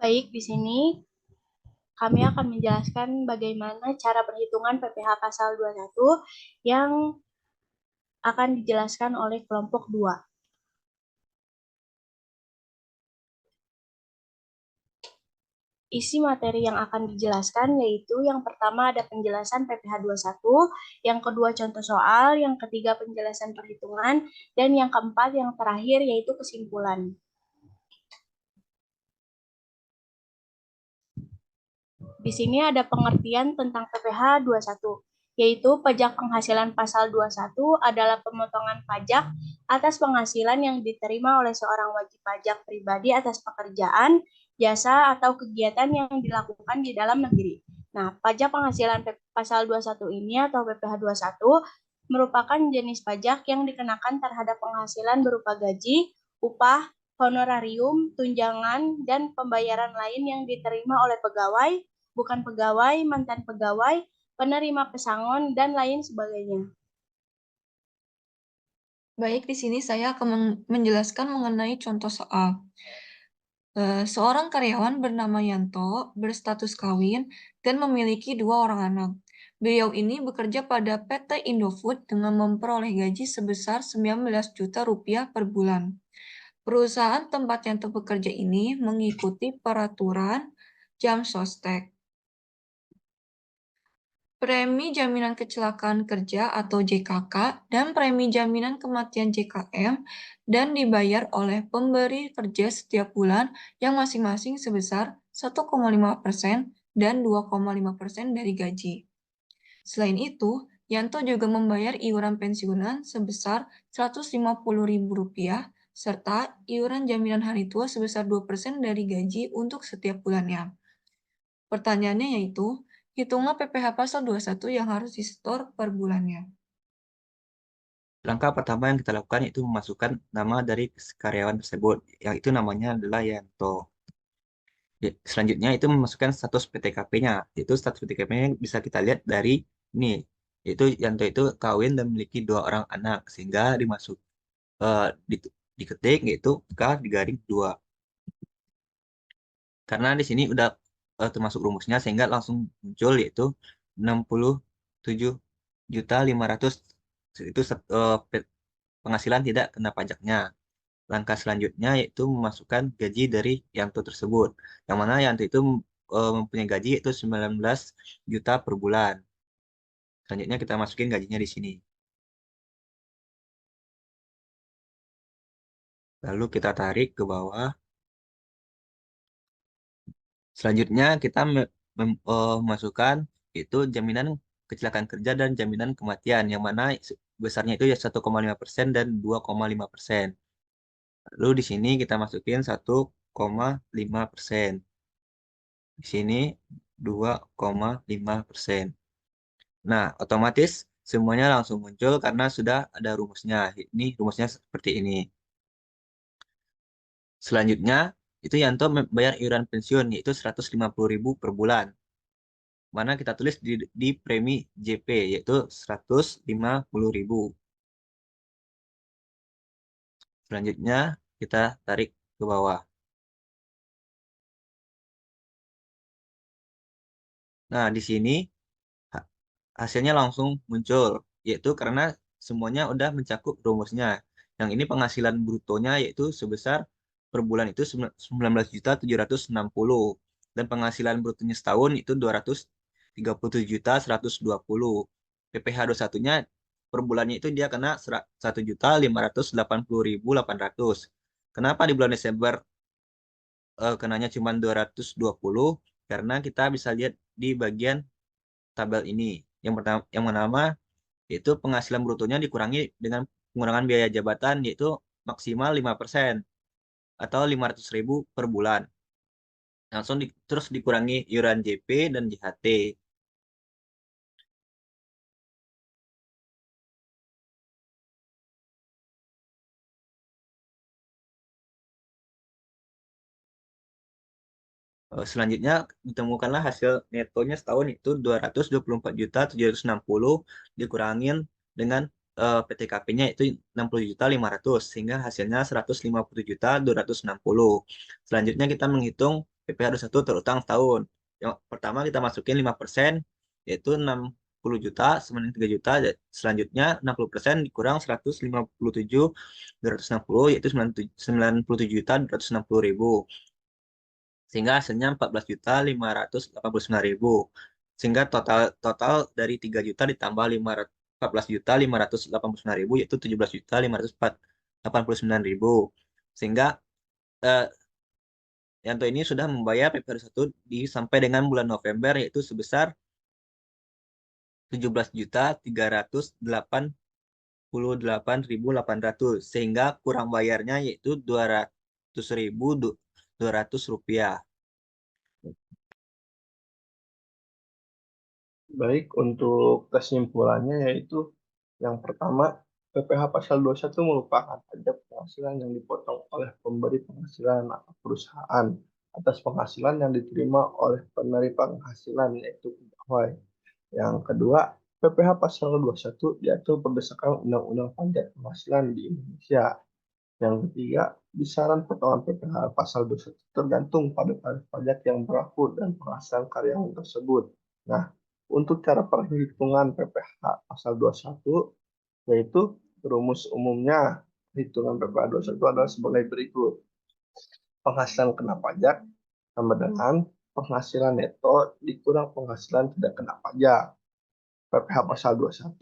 Baik, di sini kami akan menjelaskan bagaimana cara perhitungan PPh pasal 21 yang akan dijelaskan oleh kelompok 2. Isi materi yang akan dijelaskan yaitu yang pertama ada penjelasan PPh 21, yang kedua contoh soal, yang ketiga penjelasan perhitungan, dan yang keempat yang terakhir yaitu kesimpulan. Di sini ada pengertian tentang PPh 21, yaitu pajak penghasilan pasal 21 adalah pemotongan pajak atas penghasilan yang diterima oleh seorang wajib pajak pribadi atas pekerjaan, jasa, atau kegiatan yang dilakukan di dalam negeri. Nah, pajak penghasilan pasal 21 ini atau PPh 21 merupakan jenis pajak yang dikenakan terhadap penghasilan berupa gaji, upah, honorarium, tunjangan, dan pembayaran lain yang diterima oleh pegawai, bukan pegawai, mantan pegawai, penerima pesangon, dan lain sebagainya. Baik, di sini saya akan menjelaskan mengenai contoh soal. Seorang karyawan bernama Yanto berstatus kawin dan memiliki 2 orang anak. Beliau ini bekerja pada PT Indofood dengan memperoleh gaji sebesar 19 juta rupiah per bulan. Perusahaan tempat Yanto bekerja ini mengikuti peraturan jam sostek. Premi Jaminan Kecelakaan Kerja atau JKK dan Premi Jaminan Kematian JKM dan dibayar oleh pemberi kerja setiap bulan yang masing-masing sebesar 1,5% dan 2,5% dari gaji. Selain itu, Yanto juga membayar iuran pensiunan sebesar Rp150.000 serta iuran jaminan hari tua sebesar 2% dari gaji untuk setiap bulannya. Pertanyaannya yaitu, hitunglah PPh pasal 21 yang harus disetor per bulannya. Langkah pertama yang kita lakukan itu memasukkan nama dari karyawan tersebut, yang itu namanya adalah Yanto. Selanjutnya itu memasukkan status PTKP-nya. Itu status PTKP-nya bisa kita lihat dari ini, yaitu Yanto itu kawin dan memiliki 2 orang anak, sehingga diketik yaitu K digaring 2. Karena di sini udah termasuk rumusnya, sehingga langsung muncul yaitu 67.500 itu penghasilan tidak kena pajaknya. Langkah selanjutnya yaitu memasukkan gaji dari Yanto tersebut. Yang mana Yanto itu mempunyai gaji yaitu 19 juta per bulan. Selanjutnya kita masukin gajinya di sini. Lalu kita tarik ke bawah. Selanjutnya kita memasukkan itu jaminan kecelakaan kerja dan jaminan kematian. Yang mana besarnya itu ya 1,5% dan 2,5%. Lalu di sini kita masukin 1,5%. Di sini 2,5%. Nah, otomatis semuanya langsung muncul karena sudah ada rumusnya. Ini rumusnya seperti ini. Selanjutnya, itu Yanto bayar iuran pensiun, yaitu 150.000 per bulan. Mana kita tulis di premi JP, yaitu 150.000. Selanjutnya, kita tarik ke bawah. Nah, di sini hasilnya langsung muncul, yaitu karena semuanya udah mencakup rumusnya. Yang ini penghasilan brutonya yaitu sebesar per bulan itu 19.760 dan penghasilan brutonya setahun itu 237.120. PPh 21-nya per bulannya itu dia kena 1.580.800. Kenapa di bulan Desember kenanya cuma 220? Karena kita bisa lihat di bagian tabel ini. Yang pertama yaitu penghasilan brutonya dikurangi dengan pengurangan biaya jabatan yaitu maksimal 5% atau 500.000 per bulan. Langsung terus dikurangi iuran JP dan JHT. Selanjutnya ditemukanlah hasil netonya setahun itu 224.760 dikurangin dengan PTKP-nya itu 60.500 sehingga hasilnya 150.260. Selanjutnya kita menghitung PPh 21 terutang setahun. Yang pertama kita masukin 5%, yaitu 60 juta, sebenarnya 3 juta. Selanjutnya 60% dikurang 157.260, yaitu 97.260.000. Sehingga hasilnya 14.589.000. Sehingga total dari 3 juta ditambah 14.589.000, yaitu 17.589.000. Sehingga Yanto ini sudah membayar PPh 1 sampai dengan bulan November, yaitu sebesar 17.388.800, sehingga kurang bayarnya yaitu 200.200 rupiah. Baik, untuk kesimpulannya yaitu yang pertama, PPh pasal 21 merupakan pajak penghasilan yang dipotong oleh pemberi penghasilan atau perusahaan atas penghasilan yang diterima oleh penerima penghasilan yaitu pegawai. Yang kedua, PPh pasal 21 diatur berdasarkan Undang-Undang Pajak Penghasilan di Indonesia. Yang ketiga, besaran potongan PPh pasal 21 tergantung pada tarif pajak yang berlaku dan penghasilan karyawan tersebut. Nah, untuk cara perhitungan PPh pasal 21, yaitu rumus umumnya hitungan PPh 21 adalah sebagai berikut. Penghasilan kena pajak sama dengan penghasilan neto dikurang penghasilan tidak kena pajak. PPh pasal 21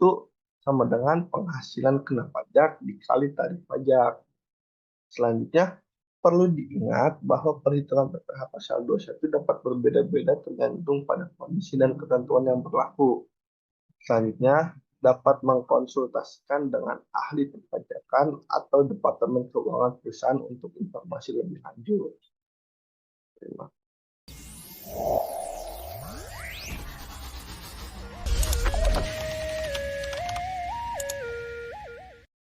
sama dengan penghasilan kena pajak dikali tarif pajak. Selanjutnya, perlu diingat bahwa perhitungan PPh pasal 21 dapat berbeda-beda tergantung pada kondisi dan ketentuan yang berlaku. Selanjutnya, dapat mengkonsultasikan dengan ahli perpajakan atau Departemen Keuangan perusahaan untuk informasi lebih lanjut. Terima kasih.